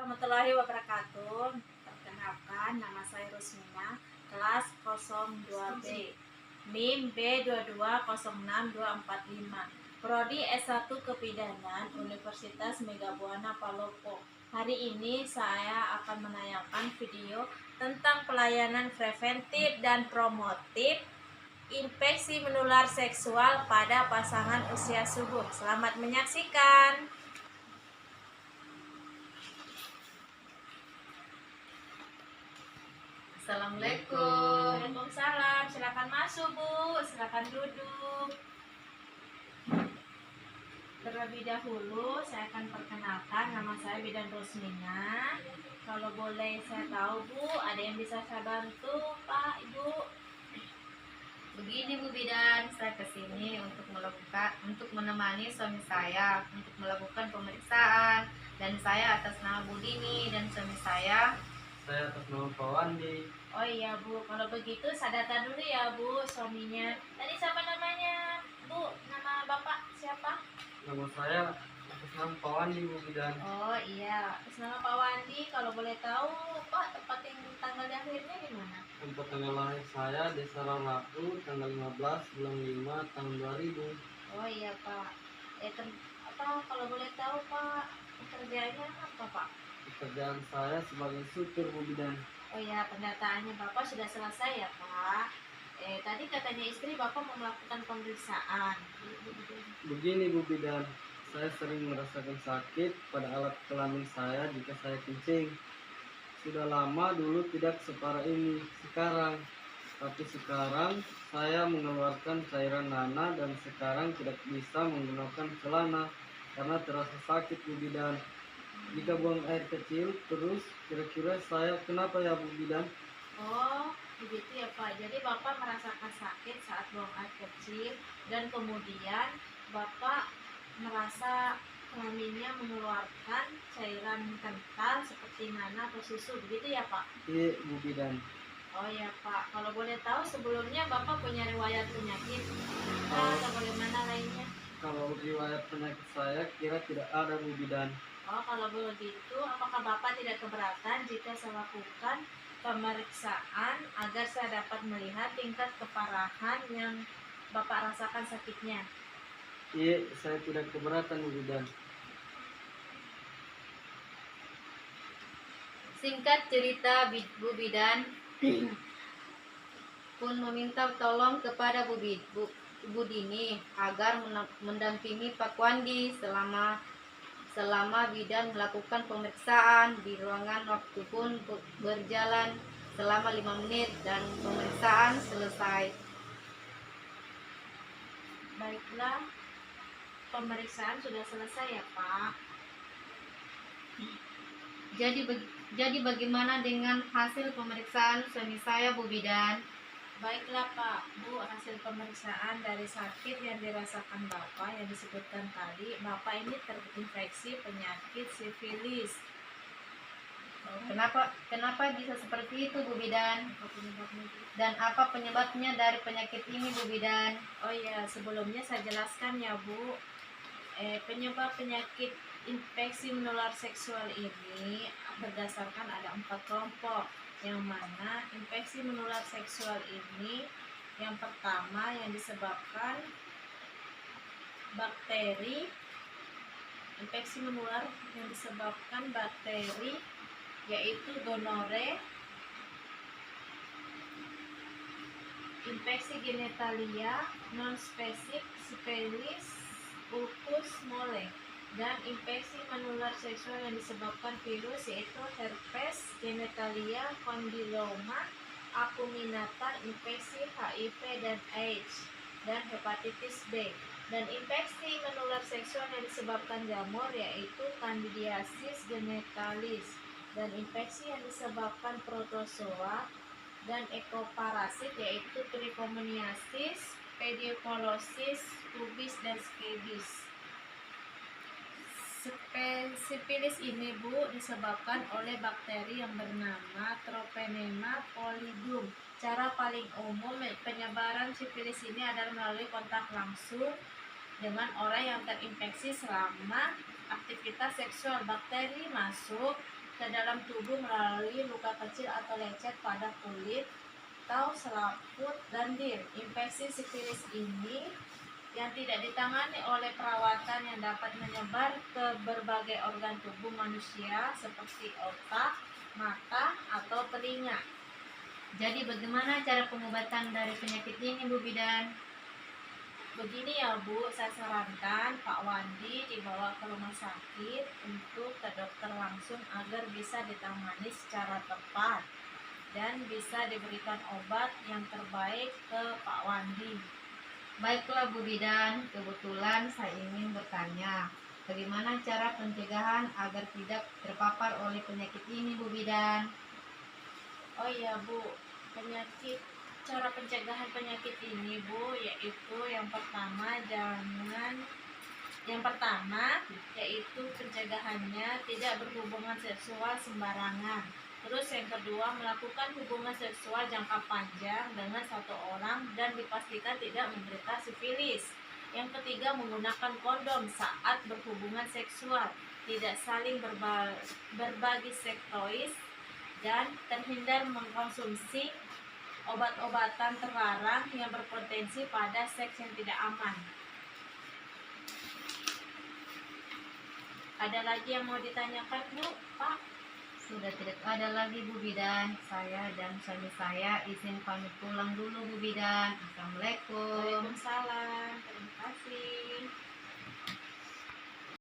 Warahmatullahi wabarakatuh. Perkenalkan, nama saya Rusmina, kelas 02B, NIM B2206245, Prodi S1 Kepidanan, Universitas Megabuana Palopo. Hari ini saya akan menayangkan video tentang pelayanan preventif dan promotif infeksi menular seksual pada pasangan usia subur. Selamat menyaksikan. Assalamualaikum. Waalaikumsalam. Silakan masuk, Bu. Silakan duduk. Terlebih dahulu saya akan perkenalkan, nama saya Bidan Rusmina. Kalau boleh saya tahu, Bu, ada yang bisa saya bantu, Pak, Ibu? Begini Bu Bidan, saya kesini untuk menemani suami saya untuk melakukan pemeriksaan, dan saya atas nama Bu Dini, dan suami saya atas nama Pak Wandi. Oh iya, Bu, kalau begitu saya data dulu ya, Bu, suaminya. Tadi siapa namanya, Bu? Nama Bapak siapa? Nama saya atas nama Pak Wandi, Bu Bidan. Oh iya, atas nama Pak Wandi. Kalau boleh tahu, Pak, tempat yang tanggal lahirnya di mana? Tempat tanggal lahir saya Desa Raraku, tanggal 15 bulan 5 tahun 2000. Oh iya, Pak. Kalau boleh tahu, Pak, pekerjaannya apa, Pak? Pekerjaan saya sebagai supir, Bu Bidan. Oh iya, pendataannya Bapak sudah selesai ya, Pak. Tadi katanya istri Bapak mau melakukan pemeriksaan. Begini, Bu Bidan, saya sering merasakan sakit pada alat kelamin saya jika saya kencing. Sudah lama dulu tidak separah ini sekarang, tapi sekarang saya mengeluarkan cairan nanah dan sekarang tidak bisa menggunakan celana karena terasa sakit, Bu Bidan. Jika buang air kecil terus, kira-kira saya kenapa ya, Bu Bidan? Oh, begitu ya, Pak. Jadi Bapak merasakan sakit saat buang air kecil dan kemudian Bapak merasa kelaminnya mengeluarkan cairan kental seperti nanah atau susu, begitu ya, Pak? Iya, Bu Bidan. Oh ya, Pak. Kalau boleh tahu sebelumnya Bapak punya riwayat penyakit atau bagaimana lainnya? Kalau riwayat penyakit saya kira tidak ada, Bu Bidan. Oh, kalau begitu, apakah Bapak tidak keberatan jika saya lakukan pemeriksaan agar saya dapat melihat tingkat keparahan yang Bapak rasakan sakitnya? Iya, saya tidak keberatan, Bu Bidan. singkat cerita Bu Bidan pun meminta tolong kepada Bu Dini agar mendampingi Pak Wandi selama Bidan melakukan pemeriksaan. Di ruangan waktu pun berjalan selama 5 menit dan pemeriksaan selesai. Baiklah, pemeriksaan sudah selesai ya, Pak. Jadi bagaimana dengan hasil pemeriksaan suami saya, Bu Bidan? Baiklah, Pak. Bu, hasil pemeriksaan dari sakit yang dirasakan Bapak yang disebutkan tadi, Bapak ini terinfeksi penyakit sifilis. Kenapa bisa seperti itu, Bu Bidan? Dan apa penyebabnya dari penyakit ini, Bu Bidan? Oh ya, sebelumnya saya jelaskan ya, Bu. Penyebab penyakit infeksi menular seksual ini berdasarkan ada 4 kelompok, yang mana infeksi menular seksual ini yang pertama yang disebabkan bakteri. Infeksi menular yang disebabkan bakteri yaitu gonore, infeksi genitalia, non-spesifik, syphilis, ulcus mole, dan infeksi menular seksual yang disebabkan virus yaitu herpes genitalia, kondiloma, acuminata, infeksi HIV dan AIDS, dan hepatitis B. Dan infeksi menular seksual yang disebabkan jamur yaitu candidiasis genitalis, dan infeksi yang disebabkan protozoa dan ekoparasit yaitu trichomoniasis, pedicolosis, pubis, dan scabies. Sifilis ini, Bu, disebabkan oleh bakteri yang bernama Troponema pallidum. Cara paling umum penyebaran sifilis ini adalah melalui kontak langsung dengan orang yang terinfeksi selama aktivitas seksual. Bakteri masuk ke dalam tubuh melalui luka kecil atau lecet pada kulit atau selaput lendir. Infeksi sifilis ini yang tidak ditangani oleh perawatan yang dapat menyebar ke berbagai organ tubuh manusia seperti otak, mata, atau telinga. Jadi bagaimana cara pengobatan dari penyakit ini Bu Bidan? Begini ya Bu, saya sarankan Pak Wandi dibawa ke rumah sakit untuk ke dokter langsung agar bisa ditangani secara tepat dan bisa diberikan obat yang terbaik ke Pak Wandi. Baiklah Bu Bidan, kebetulan saya ingin bertanya, bagaimana cara pencegahan agar tidak terpapar oleh penyakit ini Bu Bidan? Oh iya Bu, cara pencegahan penyakit ini Bu, yaitu yang pertama yaitu pencegahannya tidak berhubungan seksual sembarangan. Terus yang kedua, melakukan hubungan seksual jangka panjang dengan satu orang dan dipastikan tidak menderita sifilis. Yang ketiga, menggunakan kondom saat berhubungan seksual, tidak saling berbagi seks toys, dan terhindar mengkonsumsi obat-obatan terlarang yang berpotensi pada seks yang tidak aman. Ada lagi yang mau ditanyakan Bu, Pak? Sudah tidak ada lagi Bu Bidan, saya dan suami saya izin pamit pulang dulu Bu Bidan. Assalamualaikum. Waalaikumsalam. Terima kasih.